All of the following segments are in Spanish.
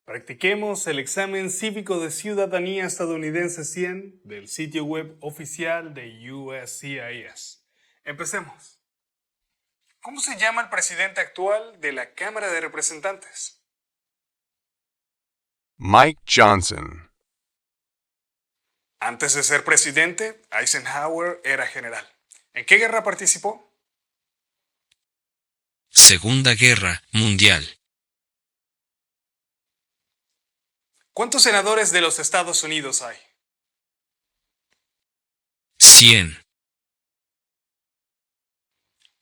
Practiquemos el examen cívico de ciudadanía estadounidense 100 del sitio web oficial de USCIS. Empecemos. ¿Cómo se llama el presidente actual de la Cámara de Representantes? Mike Johnson. Antes de ser presidente, Eisenhower era general. ¿En qué guerra participó? Segunda Guerra Mundial. ¿Cuántos senadores de los Estados Unidos hay? 100.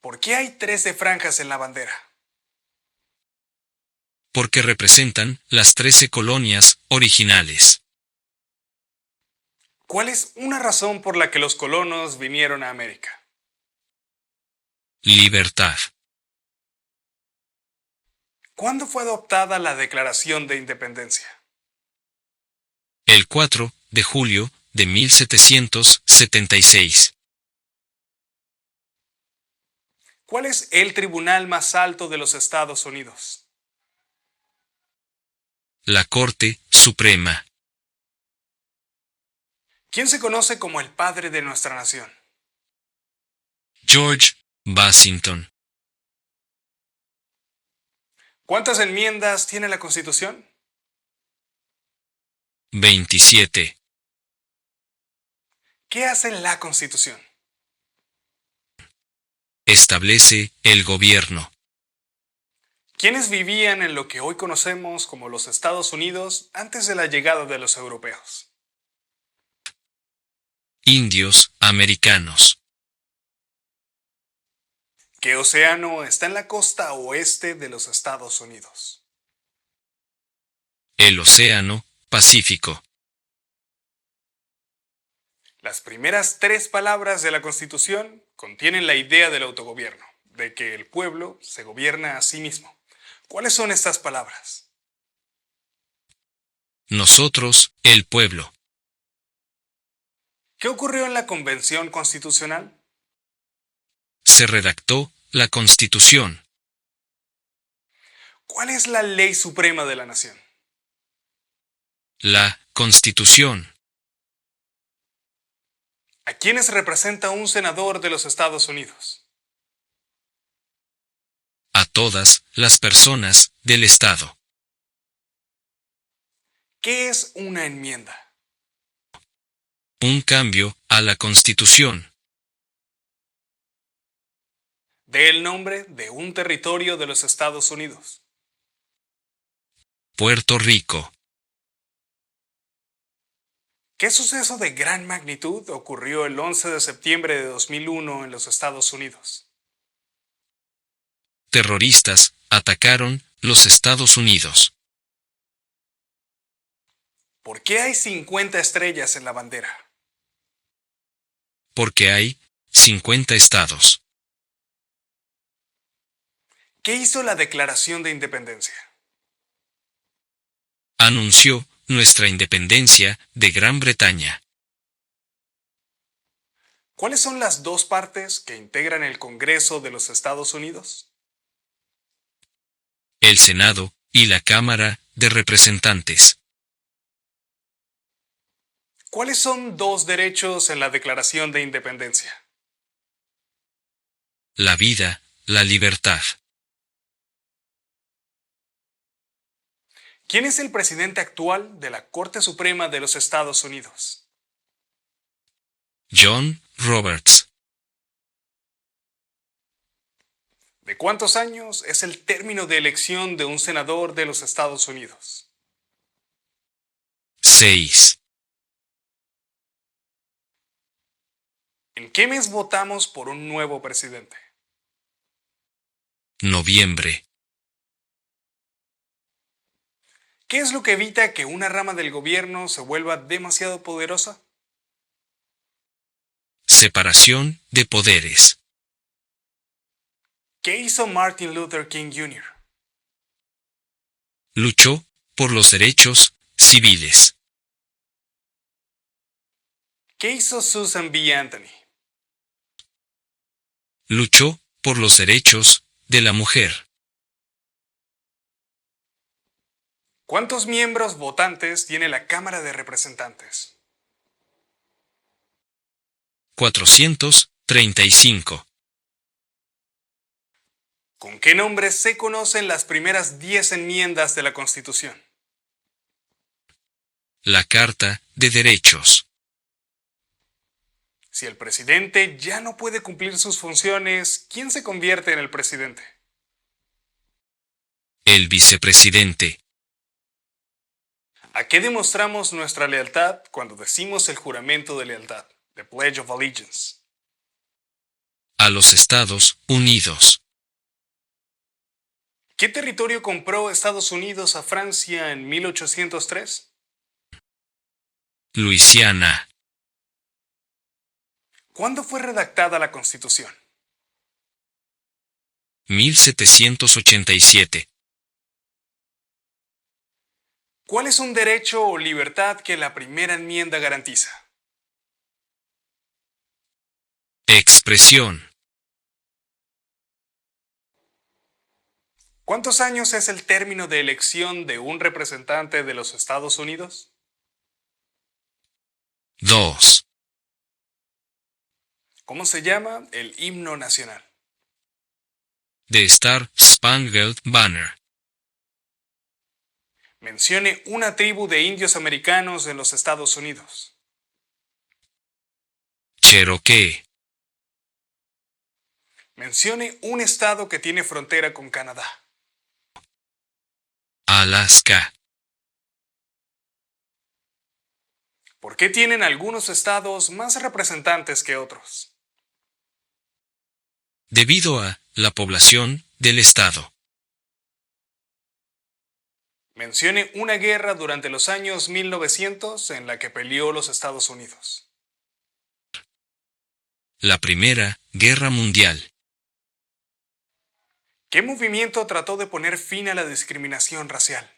¿Por qué hay 13 franjas en la bandera? Porque representan las 13 colonias originales. ¿Cuál es una razón por la que los colonos vinieron a América? Libertad. ¿Cuándo fue adoptada la Declaración de Independencia? El 4 de julio de 1776. ¿Cuál es el tribunal más alto de los Estados Unidos? La Corte Suprema. ¿Quién se conoce como el padre de nuestra nación? George Washington. ¿Cuántas enmiendas tiene la Constitución? 27. ¿Qué hace la Constitución? Establece el gobierno. ¿Quiénes vivían en lo que hoy conocemos como los Estados Unidos antes de la llegada de los europeos? Indios americanos. ¿Qué océano está en la costa oeste de los Estados Unidos? El Océano Pacífico. Las primeras 3 palabras de la Constitución contienen la idea del autogobierno, de que el pueblo se gobierna a sí mismo. ¿Cuáles son estas palabras? Nosotros, el pueblo. ¿Qué ocurrió en la Convención Constitucional? Se redactó la Constitución. ¿Cuál es la ley suprema de la nación? La Constitución. ¿A quiénes representa un senador de los Estados Unidos? A todas las personas del Estado. ¿Qué es una enmienda? Un cambio a la Constitución. Dé el nombre de un territorio de los Estados Unidos. Puerto Rico. ¿Qué suceso de gran magnitud ocurrió el 11 de septiembre de 2001 en los Estados Unidos? Terroristas atacaron los Estados Unidos. ¿Por qué hay 50 estrellas en la bandera? Porque hay 50 estados. ¿Qué hizo la Declaración de Independencia? Anunció nuestra independencia de Gran Bretaña. ¿Cuáles son las 2 partes que integran el Congreso de los Estados Unidos? El Senado y la Cámara de Representantes. ¿Cuáles son 2 derechos en la Declaración de Independencia? La vida, la libertad. ¿Quién es el presidente actual de la Corte Suprema de los Estados Unidos? John Roberts. ¿De cuántos años es el término de elección de un senador de los Estados Unidos? 6. ¿En qué mes votamos por un nuevo presidente? Noviembre. ¿Qué es lo que evita que una rama del gobierno se vuelva demasiado poderosa? Separación de poderes. ¿Qué hizo Martin Luther King Jr.? Luchó por los derechos civiles. ¿Qué hizo Susan B. Anthony? Luchó por los derechos de la mujer. ¿Cuántos miembros votantes tiene la Cámara de Representantes? 435. ¿Con qué nombre se conocen las primeras 10 enmiendas de la Constitución? La Carta de Derechos. Si el presidente ya no puede cumplir sus funciones, ¿quién se convierte en el presidente? El vicepresidente. ¿A qué demostramos nuestra lealtad cuando decimos el juramento de lealtad? The Pledge of Allegiance. A los Estados Unidos. ¿Qué territorio compró Estados Unidos a Francia en 1803? Luisiana. ¿Cuándo fue redactada la Constitución? 1787. ¿Cuál es un derecho o libertad que la primera enmienda garantiza? Expresión. ¿Cuántos años es el término de elección de un representante de los Estados Unidos? 2. ¿Cómo se llama el himno nacional? The Star Spangled Banner. Mencione una tribu de indios americanos en los Estados Unidos. Cherokee. Mencione un estado que tiene frontera con Canadá. Alaska. ¿Por qué tienen algunos estados más representantes que otros? Debido a la población del estado. Mencione una guerra durante los años 1900 en la que peleó los Estados Unidos. La Primera Guerra Mundial. ¿Qué movimiento trató de poner fin a la discriminación racial?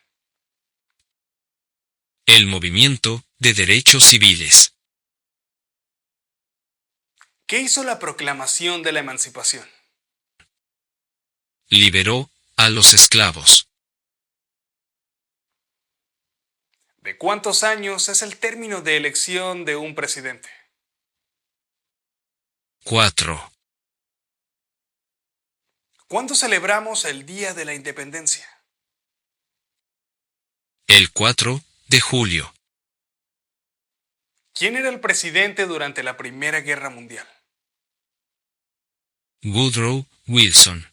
El Movimiento de Derechos Civiles. ¿Qué hizo la Proclamación de la Emancipación? Liberó a los esclavos. ¿De cuántos años es el término de elección de un presidente? 4. ¿Cuándo celebramos el Día de la Independencia? El 4 de julio. ¿Quién era el presidente durante la Primera Guerra Mundial? Woodrow Wilson.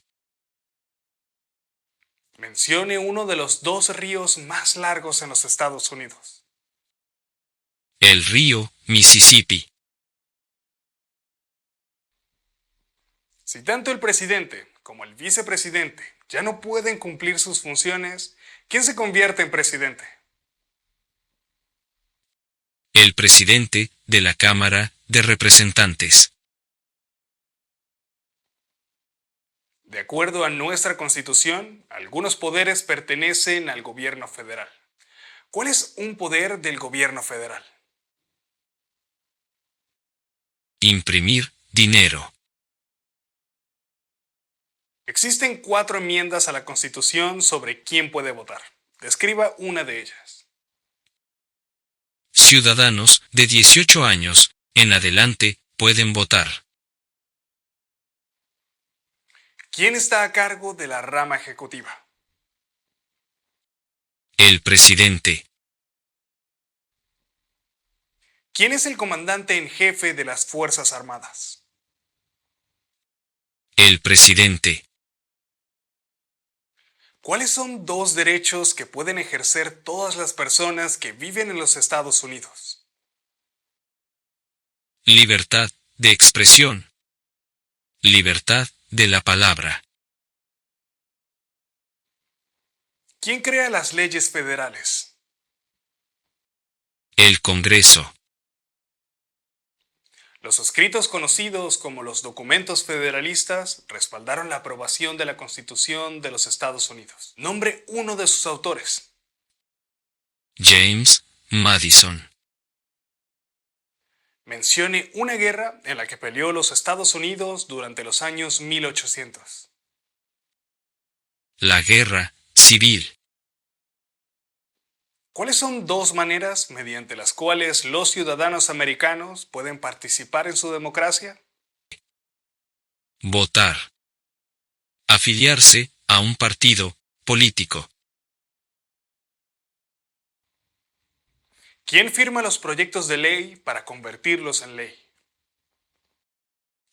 Mencione uno de los 2 ríos más largos en los Estados Unidos. El río Mississippi. Si tanto el presidente como el vicepresidente ya no pueden cumplir sus funciones, ¿quién se convierte en presidente? El presidente de la Cámara de Representantes. De acuerdo a nuestra Constitución, algunos poderes pertenecen al gobierno federal. ¿Cuál es un poder del gobierno federal? Imprimir dinero. Existen 4 enmiendas a la Constitución sobre quién puede votar. Describa una de ellas. Ciudadanos de 18 años en adelante pueden votar. ¿Quién está a cargo de la rama ejecutiva? El presidente. ¿Quién es el comandante en jefe de las Fuerzas Armadas? El presidente. ¿Cuáles son 2 derechos que pueden ejercer todas las personas que viven en los Estados Unidos? Libertad de expresión. Libertad de la palabra. ¿Quién crea las leyes federales? El Congreso. Los escritos conocidos como los documentos federalistas respaldaron la aprobación de la Constitución de los Estados Unidos. Nombre uno de sus autores. James Madison. Mencione una guerra en la que peleó los Estados Unidos durante los años 1800. La Guerra Civil. ¿Cuáles son dos maneras mediante las cuales los ciudadanos americanos pueden participar en su democracia? Votar. Afiliarse a un partido político. ¿Quién firma los proyectos de ley para convertirlos en ley?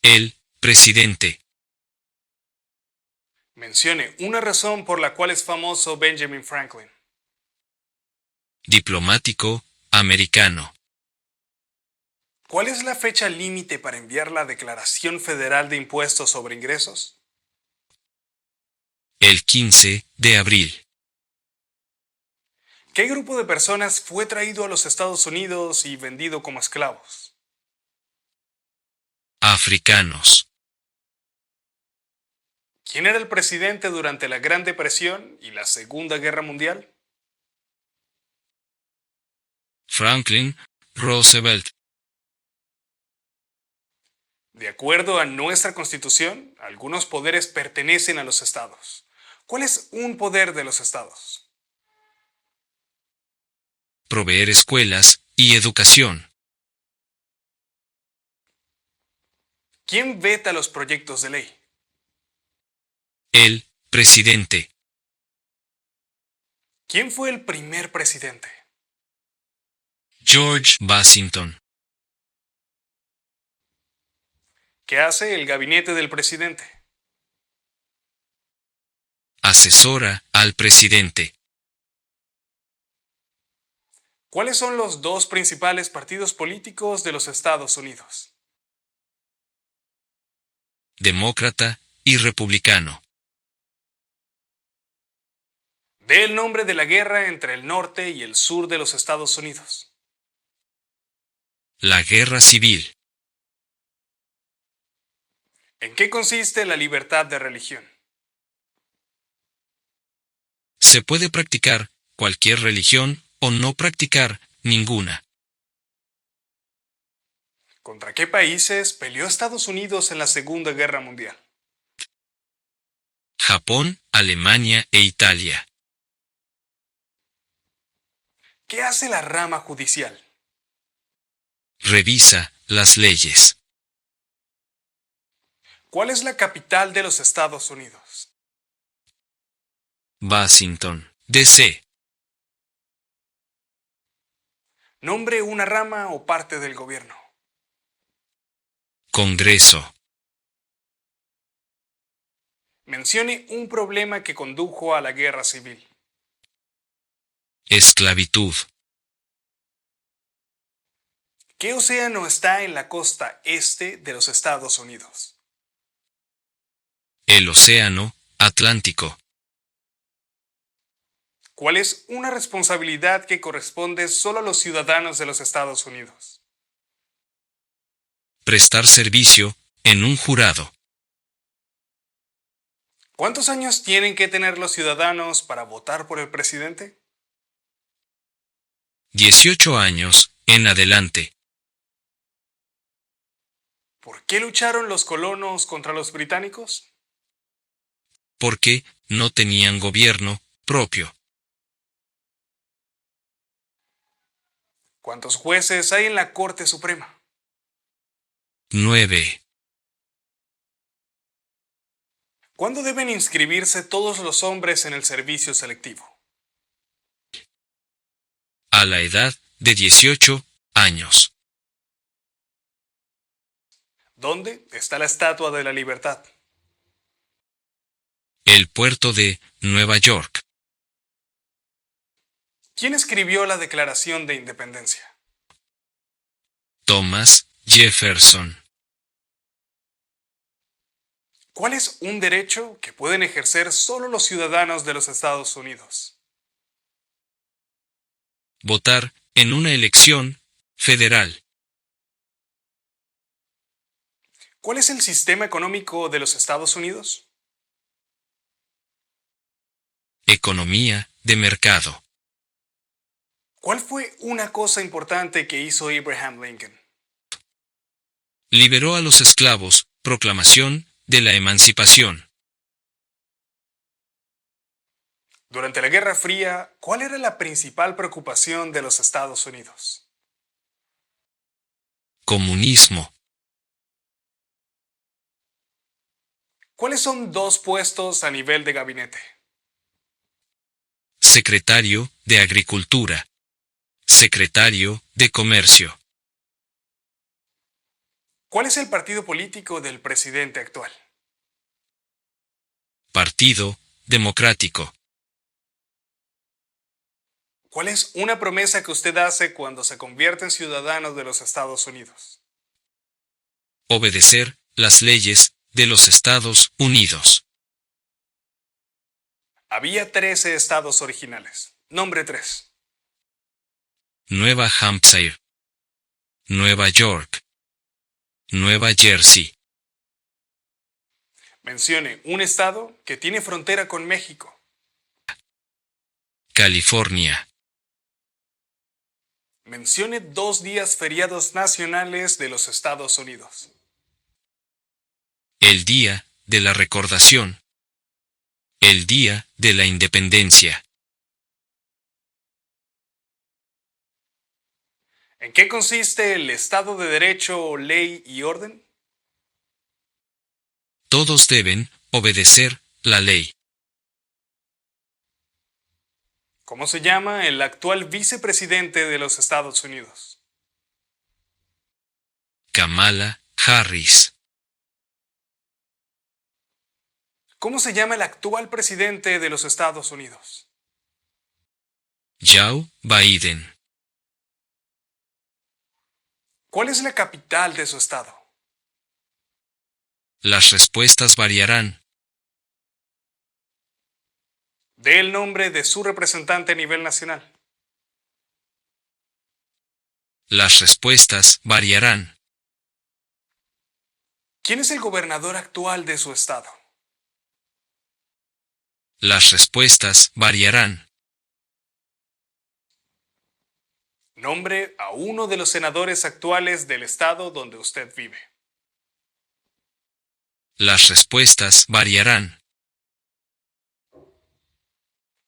El presidente. Mencione una razón por la cual es famoso Benjamin Franklin. Diplomático americano. ¿Cuál es la fecha límite para enviar la Declaración Federal de Impuestos sobre Ingresos? El 15 de abril. ¿Qué grupo de personas fue traído a los Estados Unidos y vendido como esclavos? Africanos. ¿Quién era el presidente durante la Gran Depresión y la Segunda Guerra Mundial? Franklin Roosevelt. De acuerdo a nuestra Constitución, algunos poderes pertenecen a los estados. ¿Cuál es un poder de los estados? Proveer escuelas y educación. ¿Quién veta los proyectos de ley? El presidente. ¿Quién fue el primer presidente? George Washington. ¿Qué hace el gabinete del presidente? Asesora al presidente. ¿Cuáles son los dos principales partidos políticos de los Estados Unidos? Demócrata y republicano. Dé el nombre de la guerra entre el norte y el sur de los Estados Unidos. La guerra civil. ¿En qué consiste la libertad de religión? Se puede practicar cualquier religión o no practicar ninguna. ¿Contra qué países peleó Estados Unidos en la Segunda Guerra Mundial? Japón, Alemania e Italia. ¿Qué hace la rama judicial? Revisa las leyes. ¿Cuál es la capital de los Estados Unidos? Washington, D.C. Nombre una rama o parte del gobierno. Congreso. Mencione un problema que condujo a la guerra civil. Esclavitud. ¿Qué océano está en la costa este de los Estados Unidos? El océano Atlántico. ¿Cuál es una responsabilidad que corresponde solo a los ciudadanos de los Estados Unidos? Prestar servicio en un jurado. ¿Cuántos años tienen que tener los ciudadanos para votar por el presidente? 18 años en adelante. ¿Por qué lucharon los colonos contra los británicos? Porque no tenían gobierno propio. ¿Cuántos jueces hay en la Corte Suprema? 9. ¿Cuándo deben inscribirse todos los hombres en el servicio selectivo? A la edad de 18 años. ¿Dónde está la Estatua de la Libertad? El puerto de Nueva York. ¿Quién escribió la Declaración de Independencia? Thomas Jefferson. ¿Cuál es un derecho que pueden ejercer solo los ciudadanos de los Estados Unidos? Votar en una elección federal. ¿Cuál es el sistema económico de los Estados Unidos? Economía de mercado. ¿Cuál fue una cosa importante que hizo Abraham Lincoln? Liberó a los esclavos. Proclamación de la emancipación. Durante la Guerra Fría, ¿cuál era la principal preocupación de los Estados Unidos? Comunismo. ¿Cuáles son dos puestos a nivel de gabinete? Secretario de Agricultura. Secretario de Comercio. ¿Cuál es el partido político del presidente actual? Partido Democrático. ¿Cuál es una promesa que usted hace cuando se convierte en ciudadano de los Estados Unidos? Obedecer las leyes de los Estados Unidos. Había 13 estados originales. Nombre 3. Nueva Hampshire. Nueva York. Nueva Jersey. Mencione un estado que tiene frontera con México. California. Mencione 2 días feriados nacionales de los Estados Unidos. El Día de la Recordación. El Día de la Independencia. ¿En qué consiste el Estado de Derecho, ley y orden? Todos deben obedecer la ley. ¿Cómo se llama el actual vicepresidente de los Estados Unidos? Kamala Harris. ¿Cómo se llama el actual presidente de los Estados Unidos? Joe Biden. ¿Cuál es la capital de su estado? Las respuestas variarán. Dé el nombre de su representante a nivel nacional. Las respuestas variarán. ¿Quién es el gobernador actual de su estado? Las respuestas variarán. Nombre a uno de los senadores actuales del estado donde usted vive. Las respuestas variarán.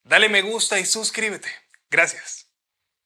Dale me gusta y suscríbete. Gracias.